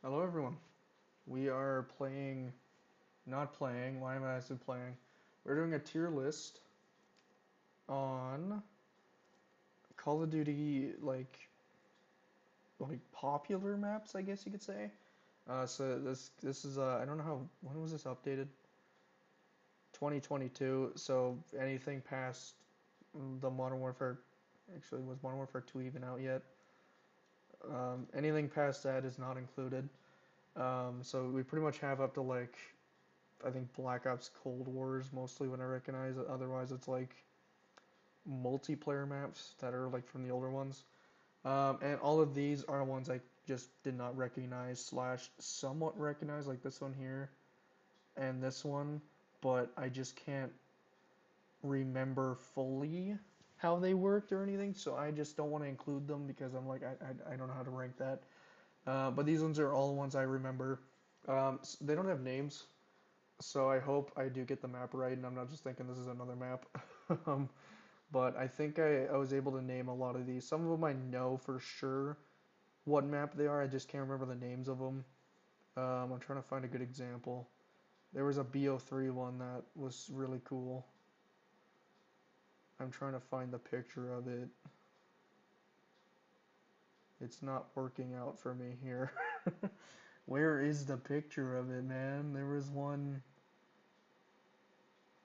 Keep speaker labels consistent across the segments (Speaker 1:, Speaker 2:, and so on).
Speaker 1: Hello everyone. We are playing, not playing, why am I still playing? We're doing a tier list on Call of Duty, like popular maps, I guess you could say. So this is I don't know when was this updated? 2022. So anything past the Modern Warfare, actually was Modern Warfare 2 even out yet? Anything past that is not included. So we pretty much have up to like I think Black Ops Cold War is mostly when I recognize it. Otherwise, it's like multiplayer maps that are like from the older ones. And all of these are ones I just did not recognize slash somewhat recognize, like this one here and this one, but I just can't remember fully how they worked or anything, so I just don't want to include them because I'm like I don't know how to rank that. But these ones are all the ones I remember. They don't have names, so I hope I do get the map right, and I'm not just thinking this is another map. um, but I think I was able to name a lot of these. Some of them I know for sure what map they are. I just can't remember the names of them. I'm trying to find a good example. There was a BO3 one that was really cool. I'm trying to find the picture of it. It's not working out for me here. Where is the picture of it, man? There was one.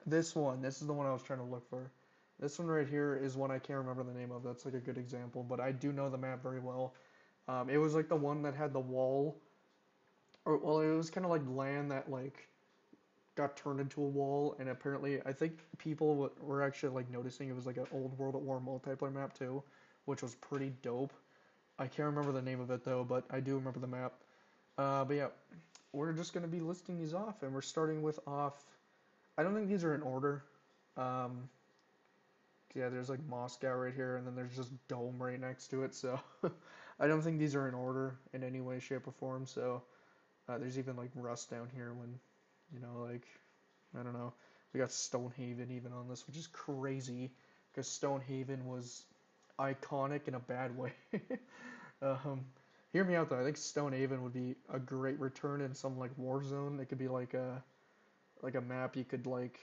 Speaker 1: This one. This is the one I was trying to look for. This one right here is one I can't remember the name of. That's like a good example, but I do know the map very well. It was like the one that had the wall, or well, it was kind of like land that like got turned into a wall, and apparently I think people were actually like noticing it was like an old World at War multiplayer map too, which was pretty dope. I can't remember the name of it though, but I do remember the map. But yeah, we're just gonna be listing these off, and we're starting with off. I don't think these are in order. Um, yeah, there's like Moscow right here, and then there's just Dome right next to it. So I don't think these are in order in any way, shape, or form. So there's even like Rust down here when, like I don't know. We got Stonehaven even on this, which is crazy because Stonehaven was iconic in a bad way. um, Hear me out though. I think Stonehaven would be a great return in some like Warzone. It could be like a map you could like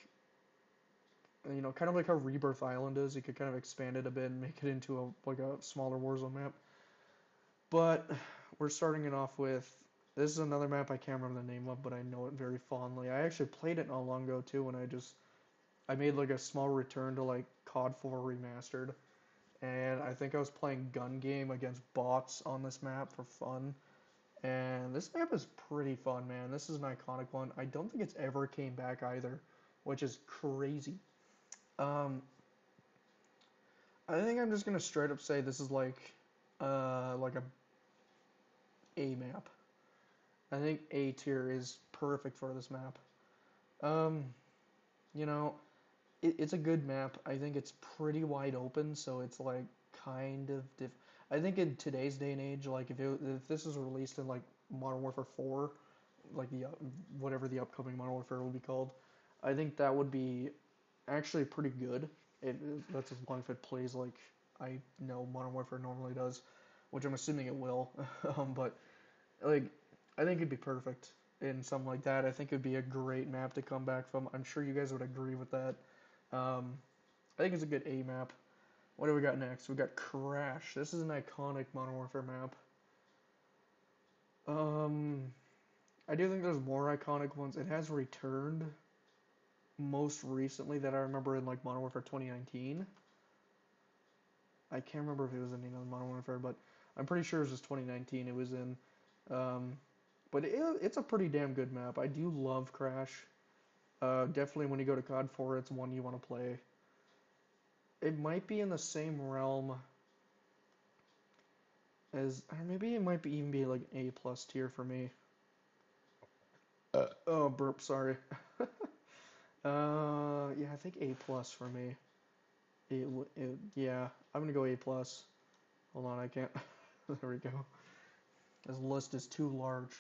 Speaker 1: kind of like how Rebirth Island is. You could kind of expand it a bit and make it into a smaller Warzone map. But we're starting it off with this is another map I can't remember the name of, but I know it very fondly. I actually played it not long ago too, when I made like a small return to like COD 4 Remastered, and I think I was playing gun game against bots on this map for fun. And this map is pretty fun, man. This is an iconic one. I don't think it's ever came back either, which is crazy. Um, I think I'm just gonna straight up say this is like a map. I think A tier is perfect for this map. Um, you know, it's a good map. I think it's pretty wide open, so it's like kind of I think in today's day and age, like if this was released in like Modern Warfare 4, like the whatever the upcoming Modern Warfare will be called, I think that would be actually pretty good. It that's as long as it plays like I know Modern Warfare normally does, which I'm assuming it will. But like I think it'd be perfect in something like that. I think it'd be a great map to come back from. I'm sure you guys would agree with that. Um, I think it's a good A map. What do we got next? We got Crash. This is an iconic Modern Warfare map. Um, I do think there's more iconic ones. It has returned most recently that I remember in like Modern Warfare 2019. I can't remember if it was in another Modern Warfare, but I'm pretty sure it was just 2019 it was in. Um, but it's a pretty damn good map. I do love Crash. Definitely when you go to COD 4, it's one you want to play. It might be in the same realm as, or maybe it might be even be like A plus tier for me. Oh, burp, sorry. Yeah, I think A plus for me. Yeah, I'm gonna go A plus. Hold on, I can't. There we go. This list is too large.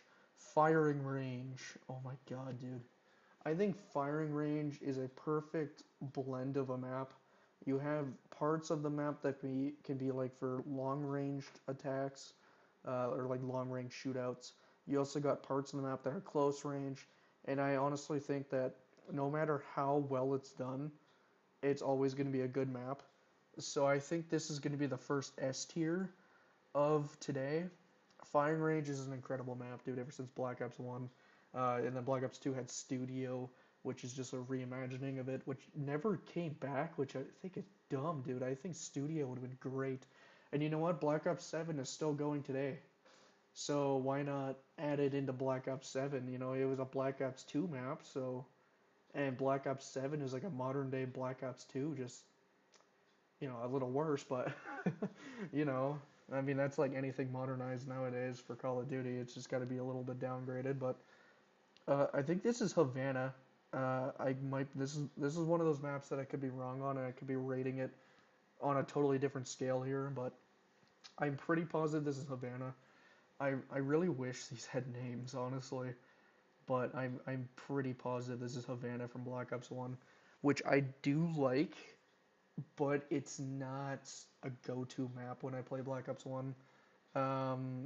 Speaker 1: Firing range. Oh my god, dude. I think firing range is a perfect blend of a map. You have parts of the map that can be like for long ranged attacks, or like long range shootouts. You also got parts of the map that are close range, and I honestly think that no matter how well it's done, it's always going to be a good map. So I think this is going to be the first S tier of today. Firing Range is an incredible map, dude, ever since Black Ops 1. And then Black Ops 2 had Studio, which is just a reimagining of it, which never came back, which I think is dumb, dude. I think Studio would have been great. And you know what? Black Ops 7 is still going today. So why not add it into Black Ops 7? You know, it was a Black Ops 2 map, so and Black Ops 7 is like a modern day Black Ops 2, just a little worse, but you know, I mean that's like anything modernized nowadays for Call of Duty. It's just got to be a little bit downgraded, but I think this is Havana. I might this is one of those maps that I could be wrong on, and I could be rating it on a totally different scale here, but I'm pretty positive this is Havana. I really wish these had names, honestly, but I'm pretty positive this is Havana from Black Ops 1, which I do like, but it's not a go-to map when I play Black Ops 1.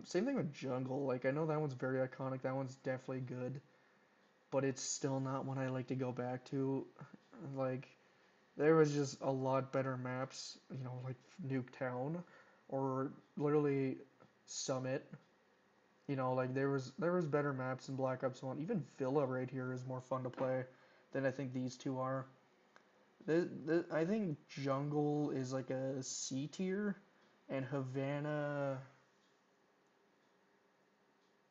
Speaker 1: Same thing with Jungle. Like I know that one's very iconic. That one's definitely good, but it's still not one I like to go back to. Like there was just a lot better maps, like Nuketown or literally Summit. Like there was better maps in Black Ops 1. Even Villa right here is more fun to play than I think these two are. I think Jungle is like a C tier, and Havana.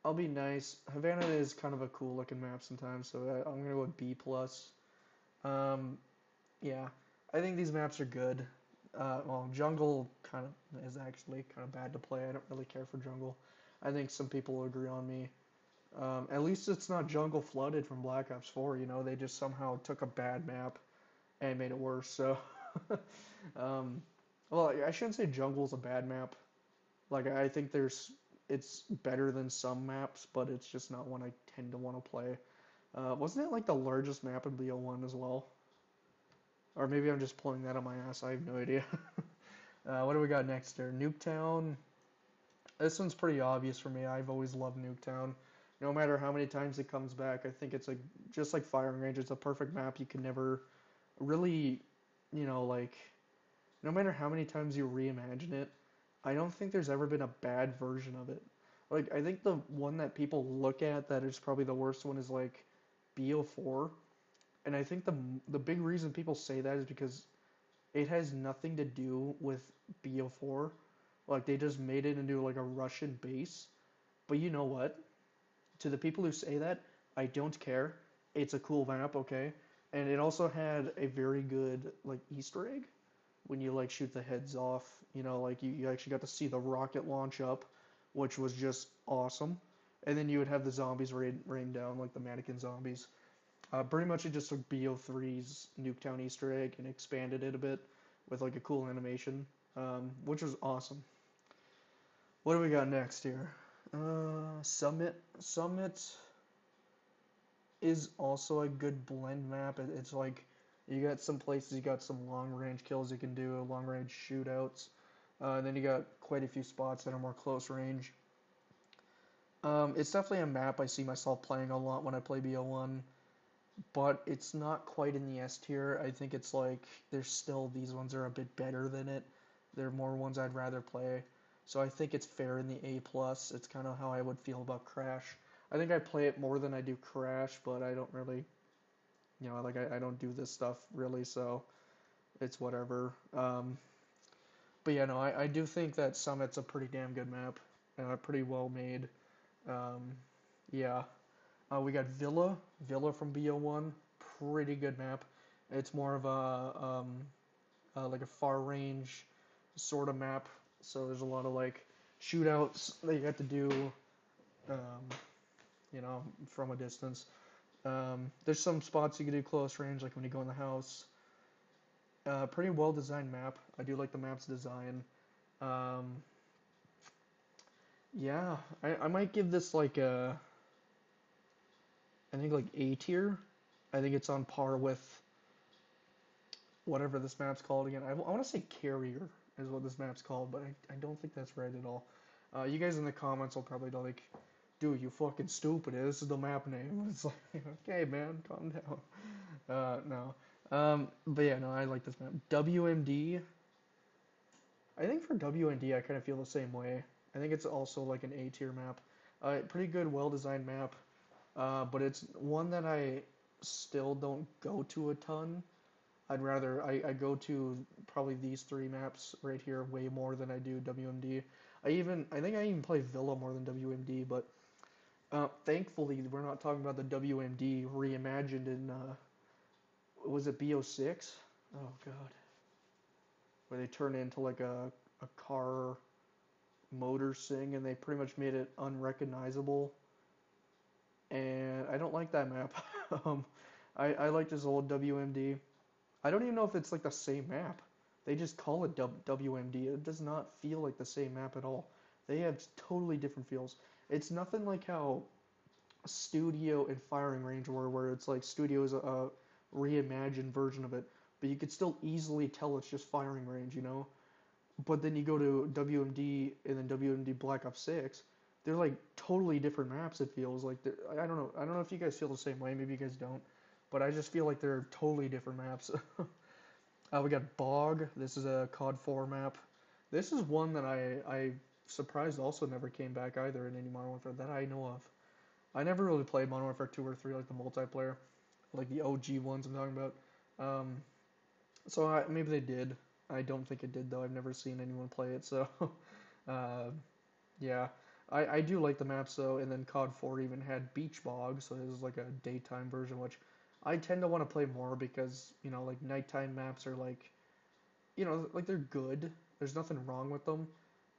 Speaker 1: I'll be nice. Havana is kind of a cool looking map sometimes, so I'm gonna go with B plus. Um, yeah, I think these maps are good. Well, Jungle kind of is actually kind of bad to play. I don't really care for Jungle. I think some people will agree on me. At least it's not Jungle Flooded from Black Ops 4. They just somehow took a bad map and made it worse. So, um, well, I shouldn't say Jungle's a bad map. Like I think it's better than some maps, but it's just not one I tend to want to play. Wasn't it like the largest map in BO1 as well? Or maybe I'm just pulling that on my ass. I have no idea. What do we got next here? Nuketown. This one's pretty obvious for me. I've always loved Nuketown. No matter how many times it comes back, I think it's like just like Firing Range. It's a perfect map. You can never really, like no matter how many times you reimagine it, I don't think there's ever been a bad version of it. Like I think the one that people look at that is probably the worst one is like BO4, and I think the big reason people say that is because it has nothing to do with BO4. Like they just made it into like a Russian base. But you know what? To the people who say that, I don't care. It's a cool map, okay? And it also had a very good like Easter egg when you like shoot the heads off. Like you actually got to see the rocket launch up, which was just awesome. And then you would have the zombies rain down like the mannequin zombies. Pretty much it just took BO3's Nuketown Easter egg and expanded it a bit with like a cool animation, which was awesome. What do we got next here? Summit. Summit is also a good blend map. It's like you got some places you got some long range kills you can do, long range shootouts. And then you got quite a few spots that are more close range. It's definitely a map I see myself playing a lot when I play BO1, but it's not quite in the S tier. I think it's like there's still these ones are a bit better than it. There are more ones I'd rather play. So I think it's fair in the A plus. It's kind of how I would feel about Crash. I think I play it more than I do Crash, but I don't really, like I don't do this stuff really, so it's whatever. But yeah, no, I do think that Summit's a pretty damn good map, pretty well made. Um, yeah, we got Villa, Villa from BO1, pretty good map. It's more of a like a far range sort of map, so there's a lot of like shootouts that you have to do, um, from a distance. There's some spots you can do close range, like when you go in the house. Pretty well designed map. I do like the map's design. Um, yeah, I might give this like I think like A tier. I think it's on par with whatever this map's called again. I want to say Carrier is what this map's called, but I don't think that's right at all. You guys in the comments will probably like dude, you fucking stupid. This is the map name. It's like, okay, man, calm down. No. But yeah, no, I like this map. WMD. I think for WMD, I kind of feel the same way. I think it's also like an A tier map. Pretty good, well designed map. But it's one that I still don't go to a ton. I go to probably these three maps right here way more than I do WMD. I think I even play Villa more than WMD, but thankfully we're not talking about the WMD reimagined in was it BO6? Oh God, where they turn into like a car motor thing and they pretty much made it unrecognizable. And I don't like that map. um, I like this old WMD. I don't even know if it's like the same map. They just call it WMD. It does not feel like the same map at all. They have totally different feels. It's nothing like how Studio and Firing Range were, where it's like Studio is a reimagined version of it, but you could still easily tell it's just Firing Range, you know? But then you go to WMD and then WMD Black Ops 6, they're like totally different maps, it feels like. I don't know. I don't know if you guys feel the same way. Maybe you guys don't. But I just feel like they're totally different maps. We got Bog. This is a COD 4 map. This is one that I surprised also never came back either in any Modern Warfare that I know of. I never really played Modern Warfare 2 or 3 like the multiplayer, like the OG ones I'm talking about. Um, Maybe they did. I don't think it did though. I've never seen anyone play it, so uh, yeah. I do like the maps though, and then COD 4 even had Beach Bog, so this is like a daytime version, which I tend to want to play more because, you know, like nighttime maps are like, you know, like they're good. There's nothing wrong with them,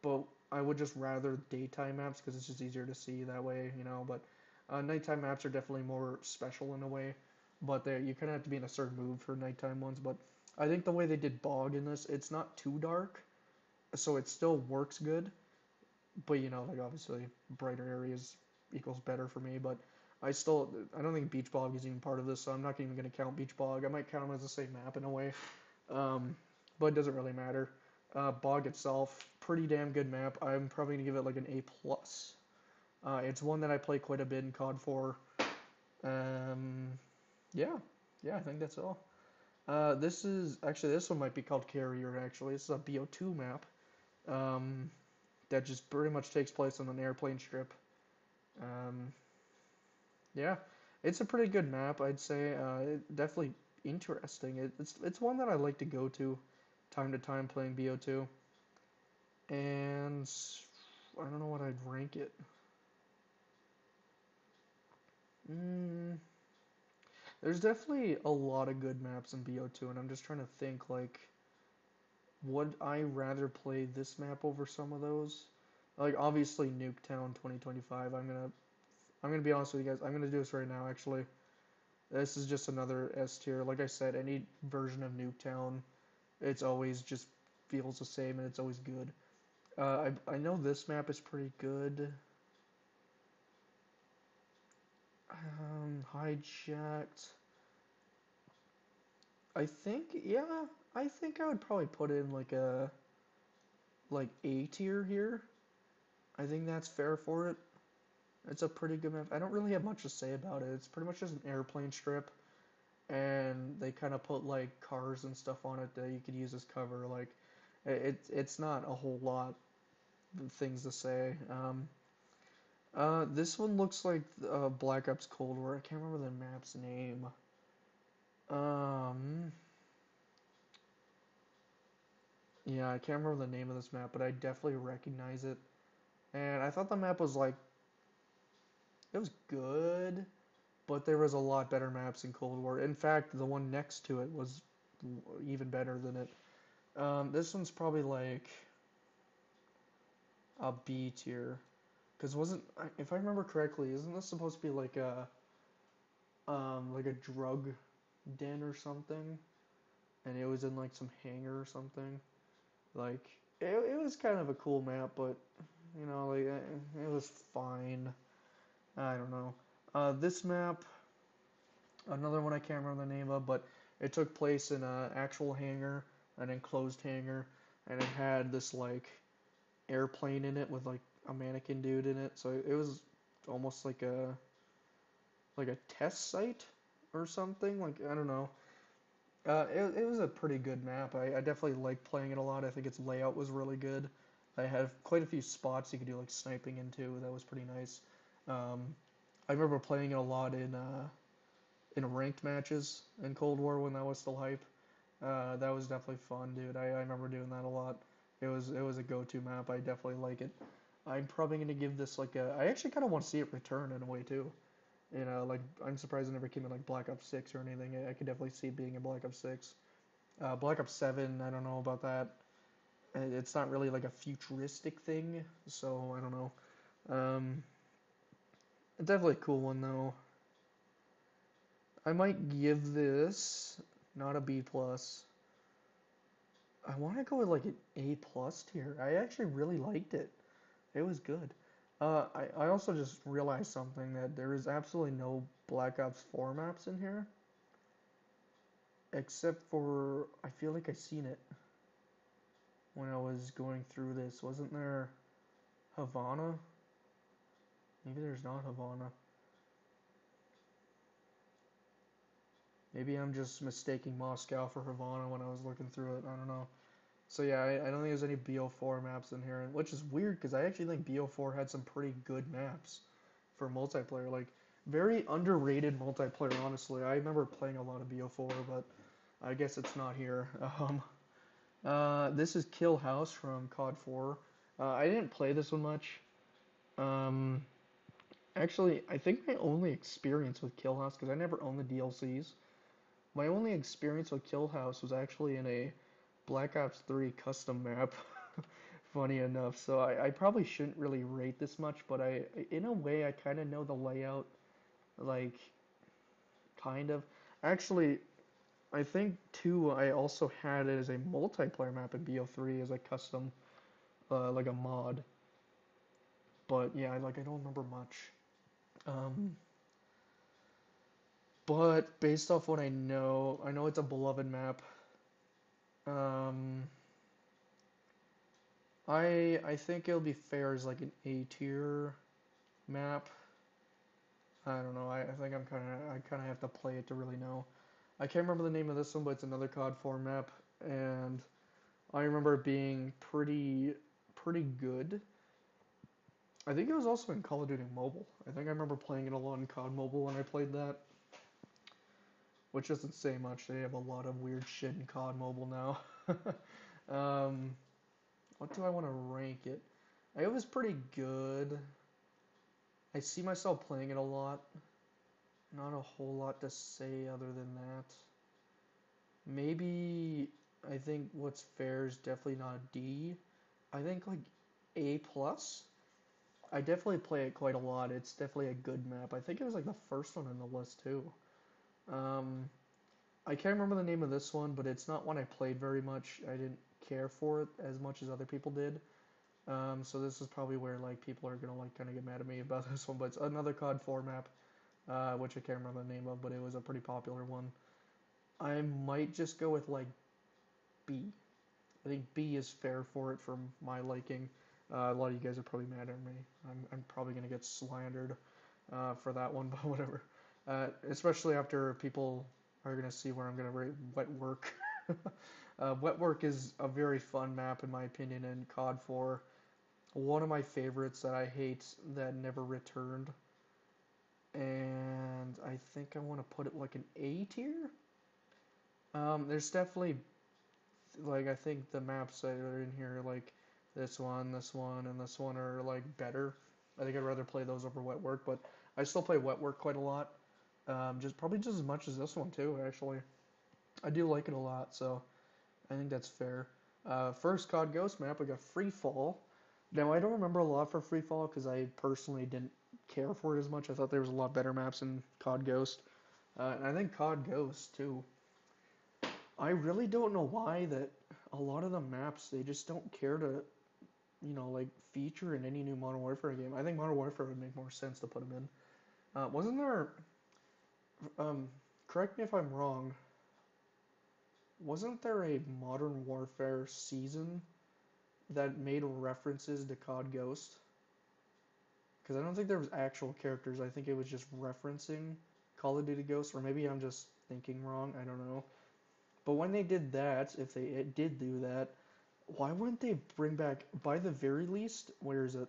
Speaker 1: but I would just rather daytime maps because it's just easier to see that way, you know. But nighttime maps are definitely more special in a way, but they you kind of have to be in a certain mood for nighttime ones. But I think the way they did Bog in this, it's not too dark, so it still works good. But you know, like obviously brighter areas equals better for me. But I don't think Beach Bog is even part of this, so I'm not even going to count Beach Bog. I might count them as the same map in a way. Um, but it doesn't really matter. Bog itself, pretty damn good map. I'm probably gonna give it like an A plus. It's one that I play quite a bit in COD 4. Um, yeah, yeah, I think that's all. This one might be called Carrier. Actually, this is a BO2 map. Um, that just pretty much takes place on an airplane strip. Um, yeah, it's a pretty good map, I'd say. Definitely interesting. It's one that I like to go to time playing BO2. And I don't know what I'd rank it. Mm, there's definitely a lot of good maps in BO2, and I'm just trying to think like, would I rather play this map over some of those? Like obviously Nuketown 2025. I'm gonna be honest with you guys. I'm gonna do this right now. Actually, this is just another S tier. Like I said, any version of Nuketown, it's always just feels the same and it's always good. I know this map is pretty good. Hijacked. I think, yeah, I think I would probably put in like A tier here. I think that's fair for it. It's a pretty good map. I don't really have much to say about it. It's pretty much just an airplane strip, and they kind of put like cars and stuff on it that you could use as cover. Like, it's not a whole lot of things to say. This one looks like Black Ops Cold War. I can't remember the map's name. Um, yeah, I can't remember the name of this map, but I definitely recognize it. And I thought the map was like, it was good, but there was a lot better maps in Cold War. In fact, the one next to it was even better than it. This one's probably like a B tier, because wasn't if I remember correctly, isn't this supposed to be like a drug den or something? And it was in like some hangar or something. Like it was kind of a cool map, but you know, like it was fine. I don't know. This map, another one I can't remember the name of, but it took place in an actual hangar, an enclosed hangar, and it had this like airplane in it with like a mannequin dude in it. So it was almost like a test site or something. Like I don't know. It was a pretty good map. I definitely liked playing it a lot. I think its layout was really good. I had quite a few spots you could do like sniping into. That was pretty nice. Um, I remember playing it a lot in ranked matches in Cold War when that was still hype. That was definitely fun, dude. I remember doing that a lot. It was a go-to map. I definitely like it. I'm probably gonna give this like a. I actually kind of want to see it return in a way too. You know, like I'm surprised it never came in like Black Ops 6 or anything. I could definitely see it being in Black Ops 6. Black Ops 7, I don't know about that. It's not really like a futuristic thing, so I don't know. Um, Definitely a cool one though. I might give this not a B plus. I want to go with like an A plus tier. I actually really liked it. It was good. I also just realized something that there is absolutely no Black Ops 4 maps in here, except for I feel like I seen it when I was going through this. Wasn't there Havana? Maybe there's not Havana. Maybe I'm just mistaking Moscow for Havana when I was looking through it. I don't know. So yeah, I don't think there's any BO4 maps in here, which is weird because I actually think BO4 had some pretty good maps for multiplayer. Like very underrated multiplayer, honestly. I remember playing a lot of BO4, but I guess it's not here. This is Kill House from COD 4. I didn't play this one much. Um, Actually, I think my only experience with Kill House, because I never owned the DLCs, my only experience with Kill House was actually in a Black Ops 3 custom map. Funny enough, so I probably shouldn't really rate this much, but in a way, I kind of know the layout, like, kind of. Actually, I think too, I also had it as a multiplayer map in BO3 as a custom, like a mod. But yeah, I don't remember much. Um, but based off what I know it's a beloved map. Um, I think it'll be fair as like an A tier map. I don't know. I think I kind of have to play it to really know. I can't remember the name of this one, but it's another COD 4 map, and I remember it being pretty good. I think it was also in Call of Duty Mobile. I think I remember playing it a lot in COD Mobile when I played that, which doesn't say much. They have a lot of weird shit in COD Mobile now. um, what do I want to rank it? It was pretty good. I see myself playing it a lot. Not a whole lot to say other than that. Maybe I think what's fair is definitely not a D. I think like A plus. I definitely play it quite a lot. It's definitely a good map. I think it was like the first one on the list too. Um, I can't remember the name of this one, but it's not one I played very much. I didn't care for it as much as other people did. So this is probably where like people are gonna like kind of get mad at me about this one. But it's another COD 4 map, which I can't remember the name of, but it was a pretty popular one. I might just go with like B. I think B is fair for it for my liking. A lot of you guys are probably mad at me. I'm probably gonna get slandered for that one, but whatever. Especially after people are gonna see where I'm gonna rate Wet Work. Wet Work is a very fun map in my opinion in COD 4. One of my favorites that I hate that never returned, and I think I want to put it like an A tier. There's definitely like I think the maps that are in here, like this one, and this one are like better. I think I'd rather play those over Wet Work, but I still play Wet Work quite a lot. Just probably just as much as this one too. Actually, I do like it a lot, so I think that's fair. First COD Ghost map, we got Free Fall. Now I don't remember a lot for Free Fall because I personally didn't care for it as much. I thought there was a lot better maps in COD Ghost, and I think COD Ghost too. I really don't know why that a lot of the maps they just don't care to, like feature in any new Modern Warfare game. I think Modern Warfare would make more sense to put them in. Wasn't there? Um, Correct me if I'm wrong. Wasn't there a Modern Warfare season that made references to COD Ghost? because I don't think there was actual characters. I think it was just referencing Call of Duty Ghosts, or maybe I'm just thinking wrong. I don't know. But when they did that, if they did do that, why wouldn't they bring back, by the very least, where is it?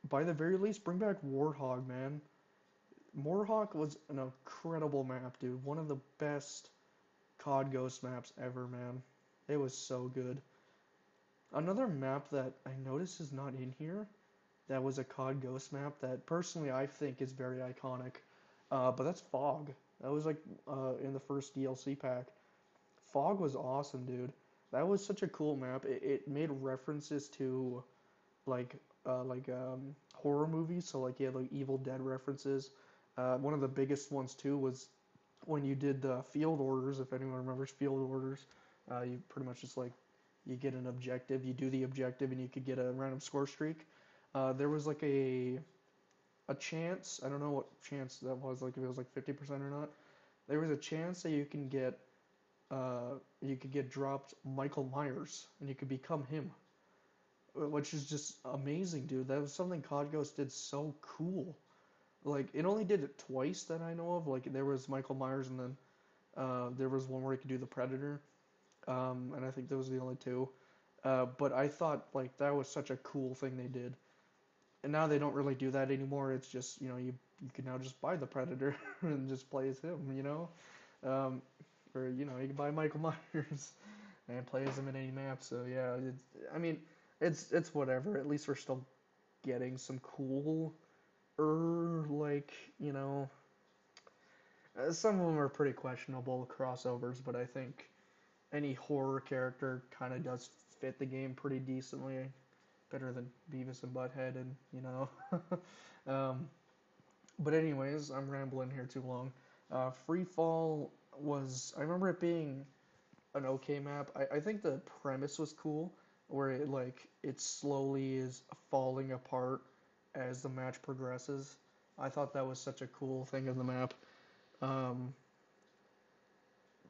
Speaker 1: By the very least, bring back Warthog, man. Warthog was an incredible map, dude. One of the best COD Ghost maps ever, man. It was so good. Another map that I noticed is not in here, that was a COD Ghost map that personally I think is very iconic. But that's Fog. That was like in the first DLC pack. Fog was awesome, dude. That was such a cool map. It made references to like horror movies. So like you had like Evil Dead references. One of the biggest ones too was when you did the field orders. If anyone remembers field orders, you pretty much just like you get an objective, you do the objective, and you could get a random score streak. There was like a chance. I don't know what chance that was. Like if it was like 50% or not. There was a chance that you could get dropped Michael Myers and you could become him, which is just amazing, dude. That was something COD Ghost did so cool. Like it only did it twice that I know of. Like there was Michael Myers and then there was one where you could do the Predator, and I think those were the only two. But I thought like that was such a cool thing they did, and now they don't really do that anymore. It's just you can now just buy the Predator and just play as him, um, or you can buy Michael Myers and play as him in any map. So yeah, I mean it's whatever. At least we're still getting some cool like some of them are pretty questionable crossovers, but I think any horror character kind of does fit the game pretty decently, better than Beavis and Butthead, and um, but anyways, I'm rambling here too long. Free Fall was, I remember it being an okay map. I think the premise was cool, where it slowly is falling apart as the match progresses. I thought that was such a cool thing of the map. Um,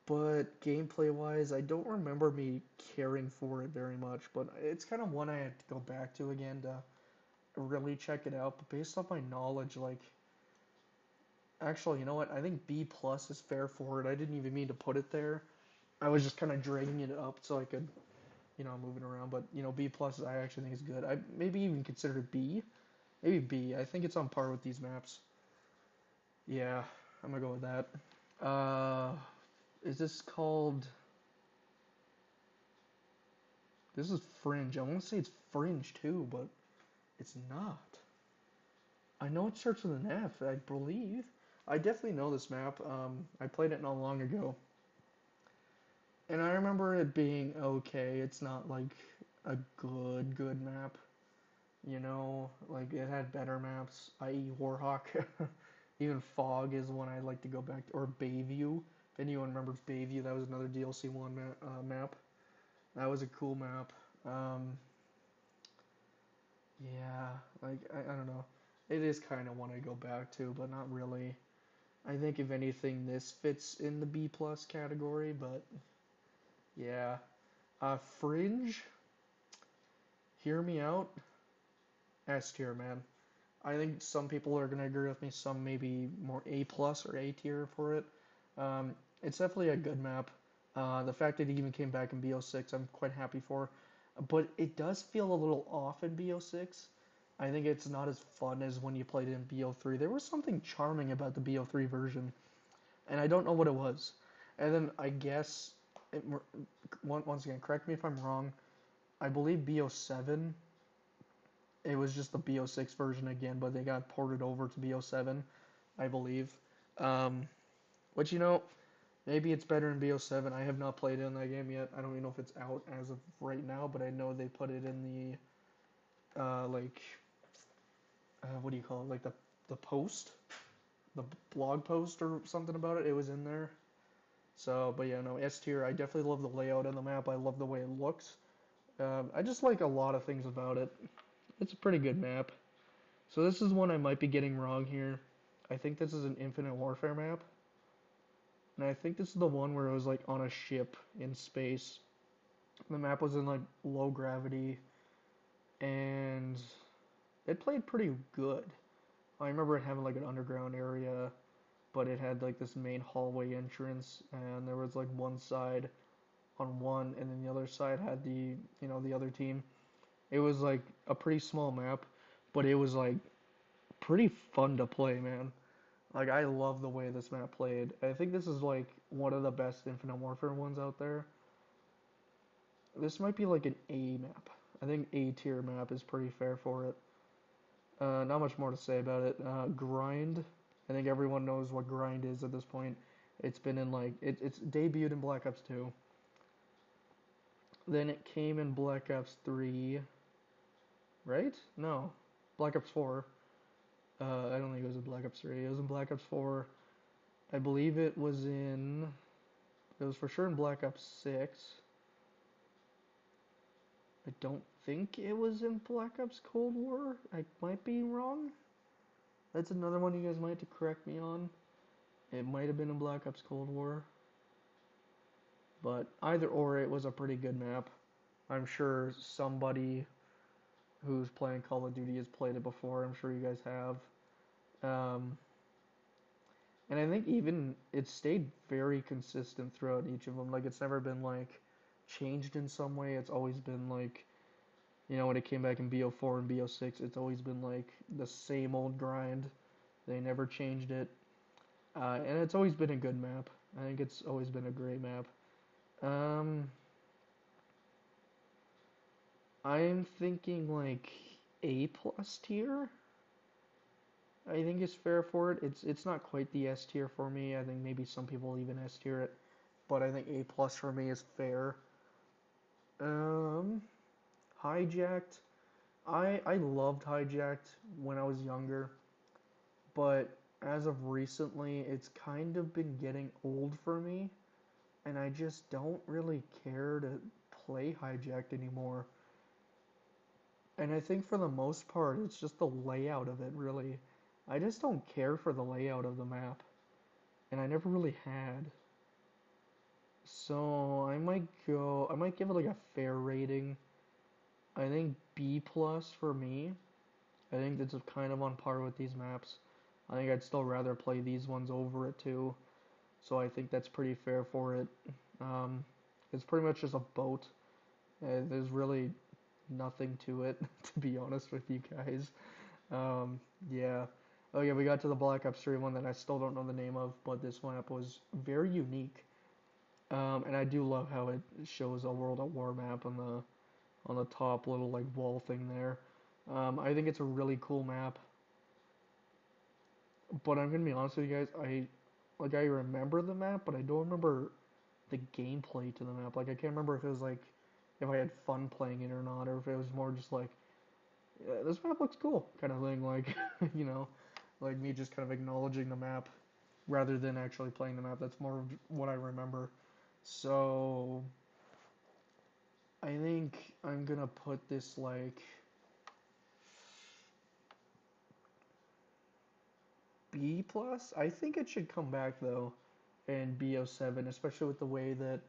Speaker 1: but gameplay wise, I don't remember me caring for it very much. But it's kind of one I had to go back to again to really check it out. But based off my knowledge, like actually, you know what? I think B plus is fair for it. I didn't even mean to put it there. I was just kind of dragging it up so I could, move it around. But B plus I actually think is good. I maybe even consider it B. Maybe B. I think it's on par with these maps. Yeah, I'm gonna go with that. Uh, is this called? This is Fringe. I want to say it's Fringe too, but it's not. I know it starts with an F, I believe. I definitely know this map. I played it not long ago, and I remember it being okay. It's not like a good map. Like it had better maps, i.e. Warhawk. Even Fog is one I'd like to go back to, or Bayview. If anyone remembers Bayview, that was another DLC one map. That was a cool map. Um, yeah, like I don't know. It is kind of one I go back to, but not really. I think if anything, this fits in the B plus category, but yeah. Fringe, hear me out. S tier, man. I think some people are gonna agree with me. Some maybe more A plus or A tier for it. It's definitely a good map. The fact that it even came back in BO6, I'm quite happy for. But it does feel a little off in BO6. I think it's not as fun as when you played it in BO3. There was something charming about the BO3 version, and I don't know what it was. And then I guess, it, once again, correct me if I'm wrong. I believe BO7, it was just the BO6 version again, but they got ported over to BO7, I believe. Um, but maybe it's better in BO7. I have not played in that game yet. I don't even know if it's out as of right now, but I know they put it in the what do you call it? Like the post, the blog post or something about it. It was in there. So, but yeah, no, S tier. I definitely love the layout of the map. I love the way it looks. I just like a lot of things about it. It's a pretty good map. So this is one I might be getting wrong here. I think this is an Infinite Warfare map. And I think this is the one where it was like on a ship in space. The map was in like low gravity, and it played pretty good. I remember it having like an underground area, but it had like this main hallway entrance, and there was like one side on one, and then the other side had the other team. It was like a pretty small map, but it was like pretty fun to play, man. Like I love the way this map played. I think this is like one of the best Infinite Warfare ones out there. This might be like an A map. I think A tier map is pretty fair for it. Not much more to say about it. Grind. I think everyone knows what Grind is at this point. It's been in like it's debuted in Black Ops 2. Then it came in Black Ops 3, right? No, Black Ops 4. I don't think it was in Black Ops 3. It was in Black Ops 4. I believe it was in. It was for sure in Black Ops 6. I don't think it was in Black Ops Cold War. I might be wrong. That's another one you guys might have to correct me on. It might have been in Black Ops Cold War. But either or, it was a pretty good map. I'm sure somebody who's playing Call of Duty has played it before. I'm sure you guys have. Um, and I think even it stayed very consistent throughout each of them. Like it's never been like changed in some way. It's always been like, when it came back in BO4 and BO6, it's always been like the same old grind. They never changed it. And it's always been a good map. I think it's always been a great map. Um, I'm thinking like A plus tier. I think is fair for it. It's not quite the S tier for me. I think maybe some people even S tier it, but I think A plus for me is fair. Um, Hijacked. I loved Hijacked when I was younger, but as of recently, it's kind of been getting old for me, and I just don't really care to play Hijacked anymore. And I think for the most part, it's just the layout of it, really. I just don't care for the layout of the map, and I never really had. So I might give it like a fair rating. I think B plus for me. I think that's kind of on par with these maps. I think I'd still rather play these ones over it too. So I think that's pretty fair for it. Um, it's pretty much just a boat. There's really nothing to it, to be honest with you guys. Um, yeah. Oh yeah, we got to the Black Ops 3 one that I still don't know the name of, but this map was very unique. And I do love how it shows a World at War map on the top little like wall thing there. I think it's a really cool map, but I'm gonna be honest with you guys, I remember the map, but I don't remember the gameplay to the map. Like I can't remember if it was like if I had fun playing it or not, or if it was more just like yeah, this map looks cool kind of thing. Like you know, like me just kind of acknowledging the map rather than actually playing the map. That's more of what I remember. So I think I'm gonna put this like B plus. I think it should come back though in BO7, especially with the way that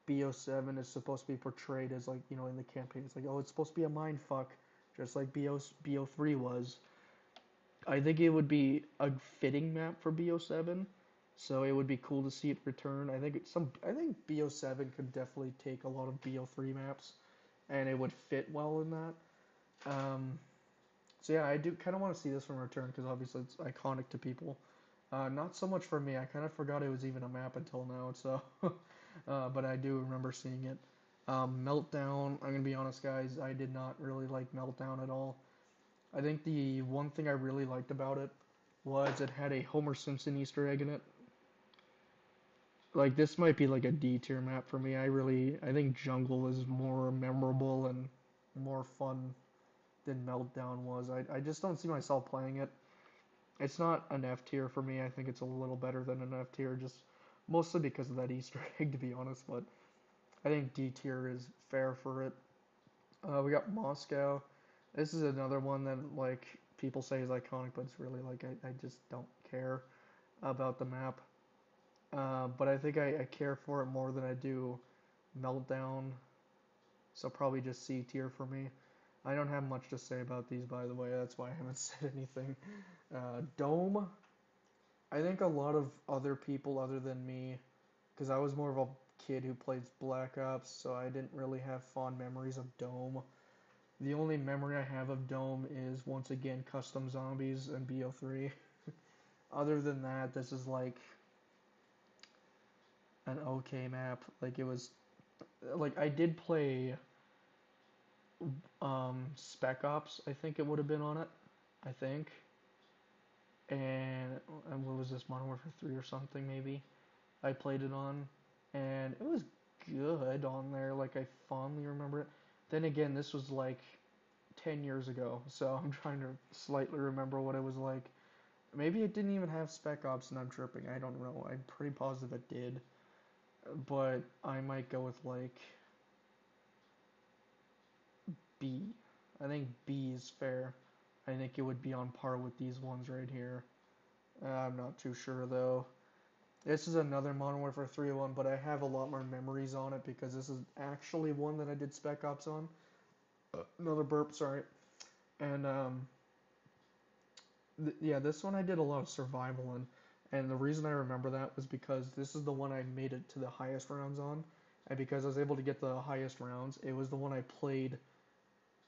Speaker 1: BO7 is supposed to be portrayed as like in the campaign. It's like oh, it's supposed to be a mind fuck, just like BO3 was. I think it would be a fitting map for BO7, so it would be cool to see it return. I think BO7 could definitely take a lot of BO3 maps, and it would fit well in that. Um, so yeah, I do kind of want to see this one return because obviously it's iconic to people. Not so much for me. I kind of forgot it was even a map until now. So, but I do remember seeing it. Meltdown. I'm gonna be honest, guys. I did not really like Meltdown at all. I think the one thing I really liked about it was it had a Homer Simpson Easter egg in it. Like this might be like a D tier map for me. I think Jungle is more memorable and more fun than Meltdown was. I just don't see myself playing it. It's not an F tier for me. I think it's a little better than an F tier, just mostly because of that Easter egg, to be honest. But I think D tier is fair for it. We got Moscow. This is another one that like people say is iconic, but it's really like I just don't care about the map. But I think I care for it more than I do Meltdown. So probably just C tier for me. I don't have much to say about these, by the way. That's why I haven't said anything. Dome. I think a lot of other people other than me, because I was more of a kid who played Black Ops, so I didn't really have fond memories of Dome. The only memory I have of Dome is once again Custom Zombies and BO3. Other than that, this is like an okay map. Like it was like I did play Spec Ops, I think it would have been on it. I think. And what was this, Modern Warfare 3 or something maybe? I played it on and it was good on there. Like I fondly remember it. Then again, this was like 10 years ago, so I'm trying to slightly remember what it was like. Maybe it didn't even have Spec Ops and I'm tripping. I don't know. I'm pretty positive it did. But I might go with like B. I think B is fair. I think it would be on par with these ones right here. I'm not too sure though. This is another Modern Warfare 3 one, but I have a lot more memories on it because this is actually one that I did Spec Ops on. Another burp, sorry. And yeah, this one I did a lot of survival in, and the reason I remember that was because this is the one I made it to the highest rounds on, and because I was able to get the highest rounds, it was the one I played.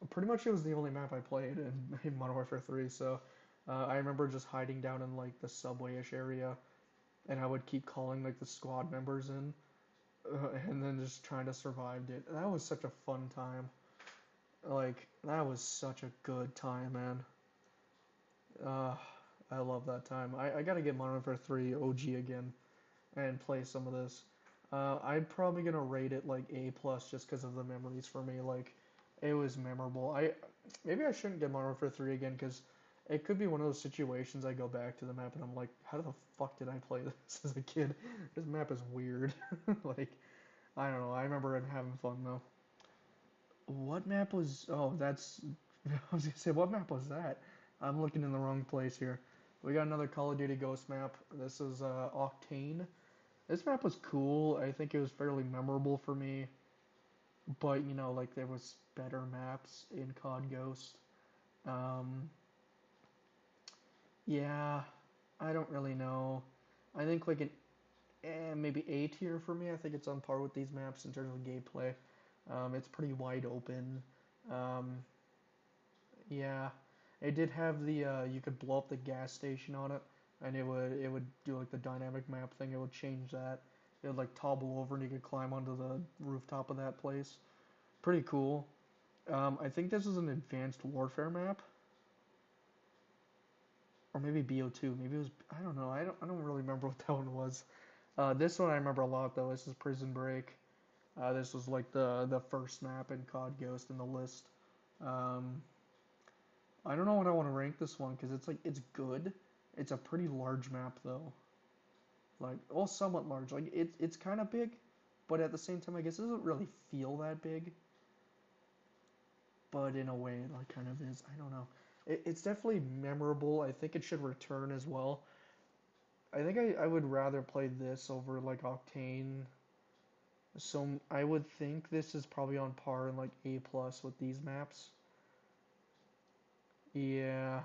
Speaker 1: Pretty much, it was the only map I played in Modern Warfare 3. So I remember just hiding down in like the subway-ish area, and I would keep calling like the squad members in, and then just trying to survive it. That was such a fun time. Like that was such a good time, man. Uh, I love that time. I gotta get Modern Warfare 3 OG again and play some of this. I'm probably gonna rate it like A plus just because of the memories for me. Like, it was memorable. Maybe I shouldn't get Modern Warfare 3 again because it could be one of those situations I go back to the map and I'm like, how the fuck did I play this as a kid? This map is weird. Like, I don't know. I remember it having fun though. What map was? Oh, that's. I was gonna say, what map was that? I'm looking in the wrong place here. We got another Call of Duty Ghost map. This is Octane. This map was cool. I think it was fairly memorable for me. But you know, like there was better maps in COD Ghost. Um, yeah, I don't really know. I think like an maybe A tier for me. I think it's on par with these maps in terms of gameplay. It's pretty wide open. Um, Yeah, it did have the you could blow up the gas station on it, and it would do like the dynamic map thing. It would change that. It would like topple over, and you could climb onto the rooftop of that place. Pretty cool. I think this is an advanced warfare map, or maybe BO2. Maybe it was. I don't know. I don't really remember what that one was. This one I remember a lot though. This is Prison Break. This was like the first map in COD Ghost in the list. Um, I don't know what I want to rank this one because it's like it's good. It's a pretty large map though. Like, well, somewhat large. Like it's kind of big, but at the same time, I guess it doesn't really feel that big. But in a way, it like kind of is. I don't know. It's definitely memorable. I think it should return as well. I think I would rather play this over like Octane. So I would think this is probably on par in like A plus with these maps. Yeah,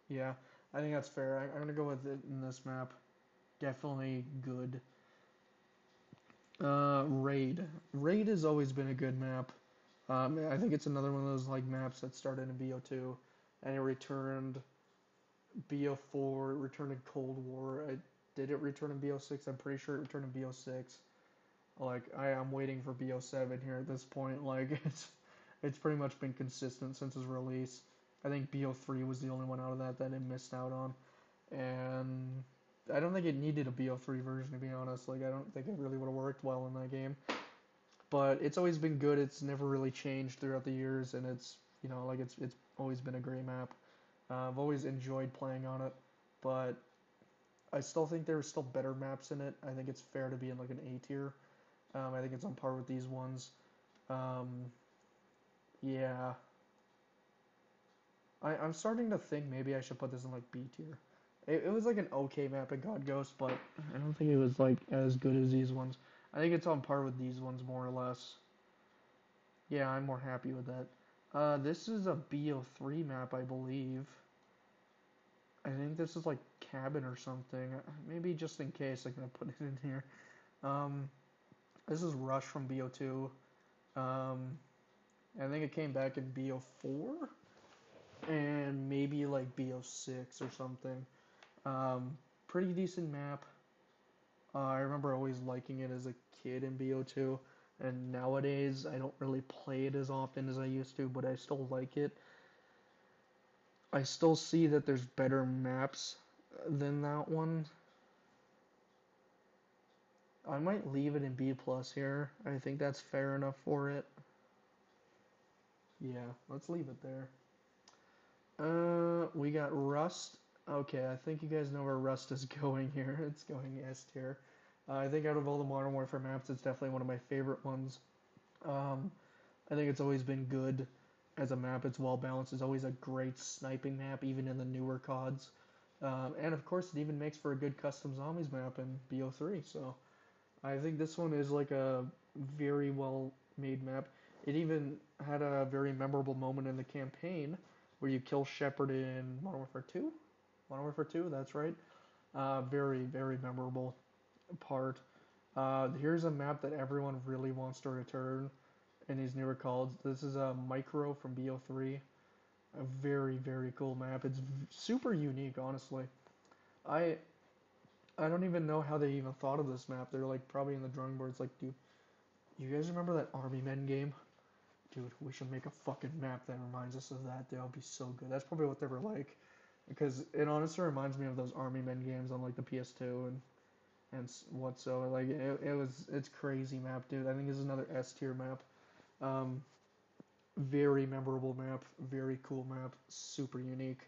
Speaker 1: yeah. I think that's fair. I'm gonna go with it in this map. Definitely good. Raid. Raid has always been a good map. I think it's another one of those like maps that started in BO2, and it returned BO4, it returned in Cold War. Did it return in BO6? I'm pretty sure it returned in BO6. Like I'm waiting for BO7 here at this point. Like it's pretty much been consistent since its release. I think BO3 was the only one out of that it missed out on, and I don't think it needed a BO3 version to be honest. Like I don't think it really would have worked well in that game. But it's always been good. It's never really changed throughout the years, and it's like it's always been a great map. I've always enjoyed playing on it, but I still think there are still better maps in it. I think it's fair to be in like an A tier. I think it's on par with these ones. Um, yeah, I'm starting to think maybe I should put this in like B tier. It was like an okay map in God Ghost, but I don't think it was like as good as these ones. I think it's on par with these ones more or less. Yeah, I'm more happy with that. This is a BO3 map, I believe. I think this is like cabin or something. Maybe just in case I'm gonna put it in here. Um, this is Rush from BO2. Um, I think it came back in BO4 and maybe like BO6 or something. Um, Pretty decent map. I remember always liking it as a kid in BO2, and nowadays I don't really play it as often as I used to, but I still like it. I still see that there's better maps than that one. I might leave it in B plus here. I think that's fair enough for it. Yeah, let's leave it there. We got Rust. Okay, I think you guys know where Rust is going here. It's going S tier. I think out of all the Modern Warfare maps, it's definitely one of my favorite ones. Um, I think it's always been good as a map. It's well balanced. It's always a great sniping map, even in the newer CODs. And of course, it even makes for a good custom zombies map in BO3. So I think this one is like a very well made map. It even had a very memorable moment in the campaign where you kill Shepard in Modern Warfare 2. Modern Warfare 2, that's right. Very, very memorable part. Here's a map that everyone really wants to return in these newer calls. This is a Micro from BO3. A very, very cool map. It's super unique, honestly. I I don't even know how they even thought of this map. They're like probably in the drawing boards like, dude, you guys remember that Army Men game? Dude, we should make a fucking map that reminds us of that. That would be so good. That's probably what they were like. Because it honestly reminds me of those Army Men games on like the PS2 and whatsoever. Like it's crazy map, dude. I think this is another S tier map. Um, Very memorable map, very cool map, super unique.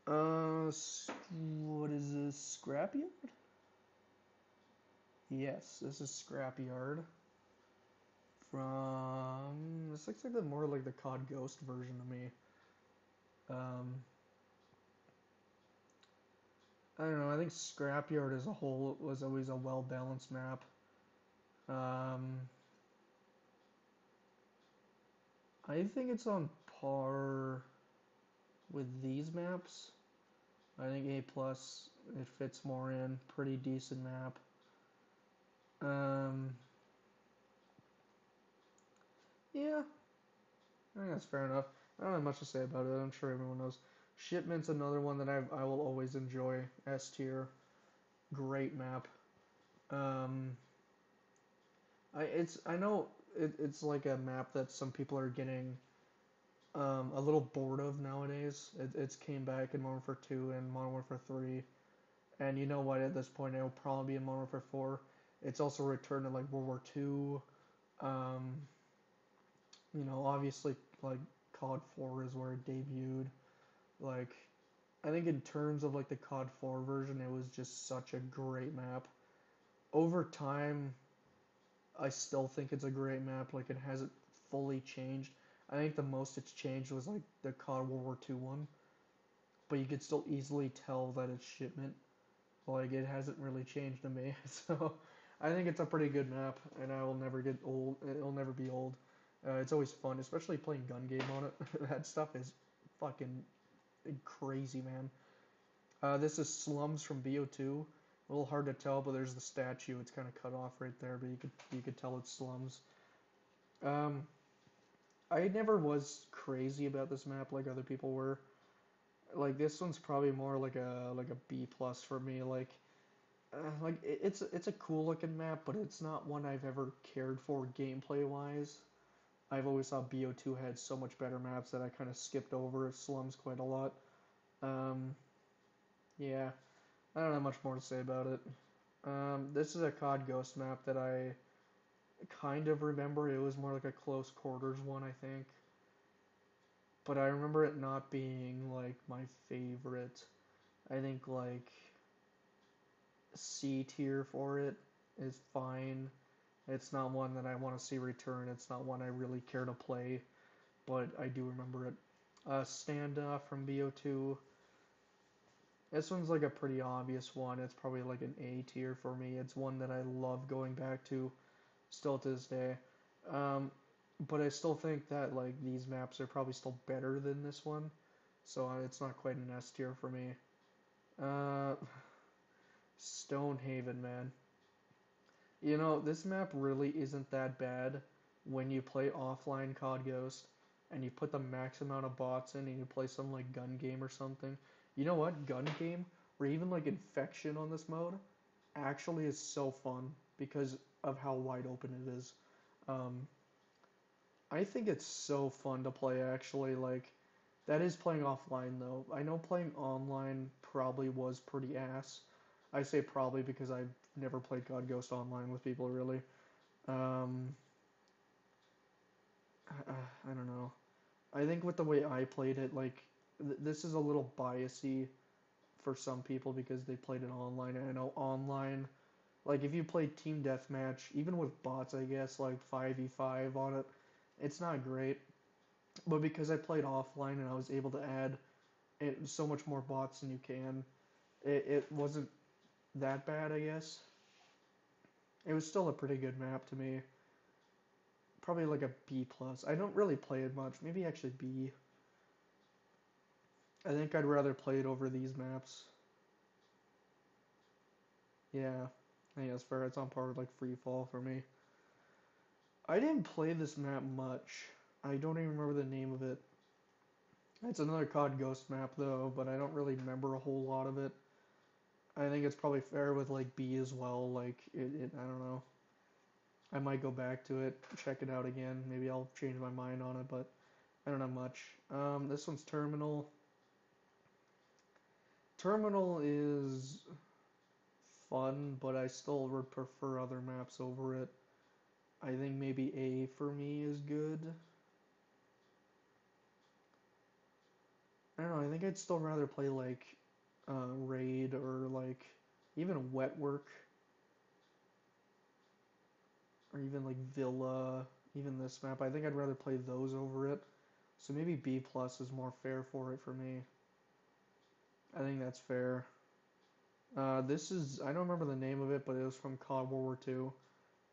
Speaker 1: What is this? Scrapyard? Yes, this is Scrapyard from. This looks like the more like the COD Ghost version to me. Um, I don't know. I think Scrapyard as a whole was always a well balanced map. Um, I think it's on par with these maps. I think A plus it fits more in. Pretty decent map. Um, yeah, I think that's fair enough. I don't have much to say about it. I'm sure everyone knows. Shipment's another one that I will always enjoy. S tier, great map. Um, I know it's like a map that some people are getting a little bored of nowadays. It's came back in Modern Warfare 2 and Modern Warfare 3, and you know what? At this point, it'll probably be in Modern Warfare 4. It's also returned to like World War 2. Um, Obviously like COD 4 is where it debuted. Like, I think in terms of like the COD 4 version, it was just such a great map. Over time, I still think it's a great map. Like, it hasn't fully changed. I think the most it's changed was like the COD World War II one, but you could still easily tell that it's shipment. Like, it hasn't really changed to me. So, I think it's a pretty good map, and I will never get old. It'll never be old. It's always fun, especially playing gun game on it. That stuff is fucking crazy, man. This is Slums from BO2. A little hard to tell, but there's the statue. It's kind of cut off right there, but you could tell it's Slums. Um, I never was crazy about this map like other people were. Like this one's probably more like a B plus for me. It's a cool looking map, but it's not one I've ever cared for gameplay wise. I've always thought BO2 had so much better maps that I kind of skipped over Slums quite a lot. Um, yeah, I don't have much more to say about it. This is a COD Ghost map that I kind of remember. It was more like a close quarters one, I think. But I remember it not being like my favorite. I think like C tier for it is fine. It's not one that I want to see return. It's not one I really care to play, but I do remember it. Standa from BO2. This one's like a pretty obvious one. It's probably like an A tier for me. It's one that I love going back to still to this day. Um, but I still think that like these maps are probably still better than this one, so it's not quite an S tier for me. Uh, Stonehaven, man. You know, this map really isn't that bad when you play offline COD Ghost and you put the max amount of bots in and you play some like gun game or something. You know what? Gun game or even like infection on this mode actually is so fun because of how wide open it is. Um, I think it's so fun to play actually. Like that is playing offline though. I know playing online probably was pretty ass. I say probably because I've never played COD Ghost online with people really. Um, I don't know. I think with the way I played it, like this is a little biasy for some people because they played it online. And I know online, like if you play team deathmatch, even with bots, I guess like 5v5 on it, it's not great. But because I played offline and I was able to add so much more bots than you can, it wasn't that bad, I guess. It was still a pretty good map to me. Probably like a B plus. I don't really play it much. Maybe actually B. I think I'd rather play it over these maps. Yeah, I think that's fair. It's on par with like Free Fall for me. I didn't play this map much. I don't even remember the name of it. It's another COD Ghost map though, but I don't really remember a whole lot of it. I think it's probably fair with like B as well. Like I don't know. I might go back to it, check it out again. Maybe I'll change my mind on it, but I don't know much. This one's Terminal. Terminal is fun, but I still would prefer other maps over it. I think maybe A for me is good. I don't know. I think I'd still rather play like Raid or like even Wet Work or even like Villa. Even this map, I think I'd rather play those over it. So maybe B plus is more fair for it for me. I think that's fair. This is I don't remember the name of it, but it was from COD World War II.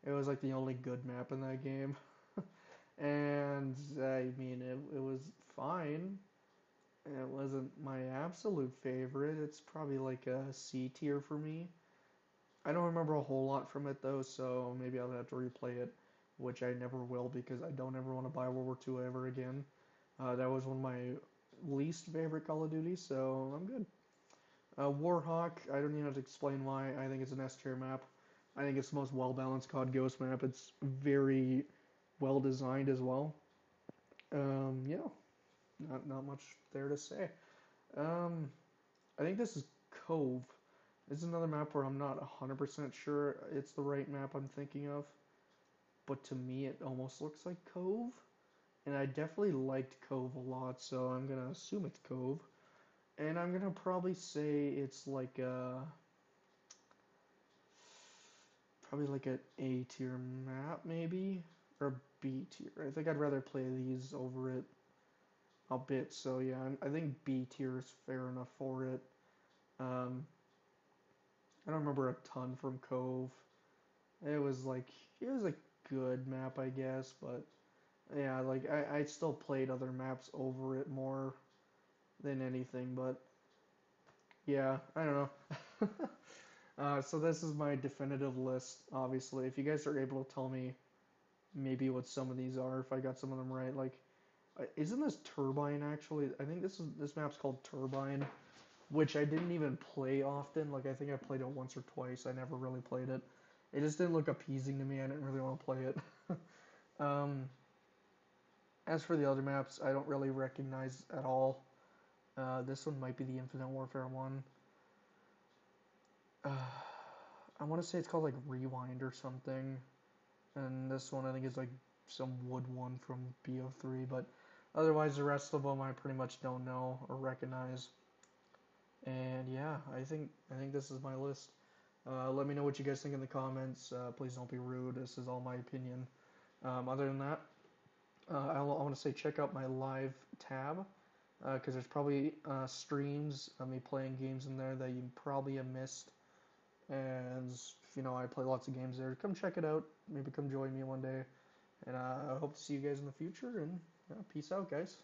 Speaker 1: It was like the only good map in that game, and I mean it was fine. It wasn't my absolute favorite. It's probably like a C tier for me. I don't remember a whole lot from it though, so maybe I'll have to replay it, which I never will because I don't ever want to buy World War II ever again. That was one of my least favorite Call of Duty, so I'm good. Warhawk, I don't even have to explain why. I think it's an S tier map. I think it's the most well balanced COD Ghost map. It's very well designed as well. Yeah, not much there to say. Um, I think this is Cove. This is another map where I'm not 100% sure it's the right map I'm thinking of, but to me it almost looks like Cove, and I definitely liked Cove a lot, so I'm gonna assume it's Cove, and I'm gonna probably say it's like a probably like an A tier map maybe or B tier. I think I'd rather play these over it a bit, so yeah, I think B tier is fair enough for it. Um, I don't remember a ton from Cove. It was like it was a good map, I guess, but yeah, like I still played other maps over it more than anything, but yeah, I don't know. So this is my definitive list, obviously. If you guys are able to tell me maybe what some of these are, if I got some of them right, like isn't this Turbine actually? I think this map's called Turbine, which I didn't even play often. Like I think I played it once or twice. I never really played it. It just didn't look appeasing to me. I didn't really want to play it. um, as for the other maps, I don't really recognize at all. This one might be the Infinite Warfare one. Uh, I want to say it's called like Rewind or something. And this one I think is like some wood one from BO3, but otherwise the rest of them I pretty much don't know or recognize. And yeah, I think this is my list. Let me know what you guys think in the comments. Please don't be rude. This is all my opinion. Other than that, I want to say check out my live tab. because there's probably streams of me playing games in there that you probably have missed. And I play lots of games there. Come check it out. Maybe come join me one day. And I hope to see you guys in the future. And peace out, guys.